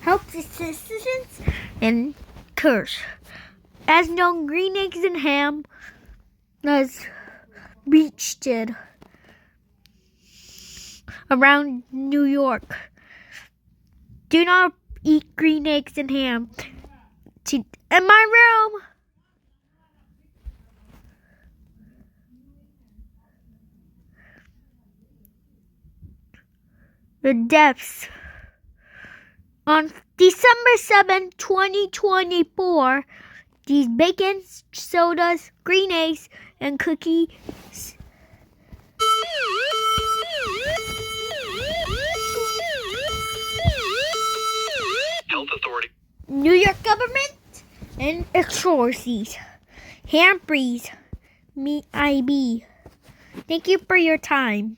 helps its citizens and curse. As known, green eggs and ham, as reached it around New York. Do not eat green eggs and ham. In my room. The deaths. On December 7, 2024, these bacon, sodas, green eggs, and cookies Health Authority, New York government, and authorities. Hand freeze. Me, IB. Thank you for your time.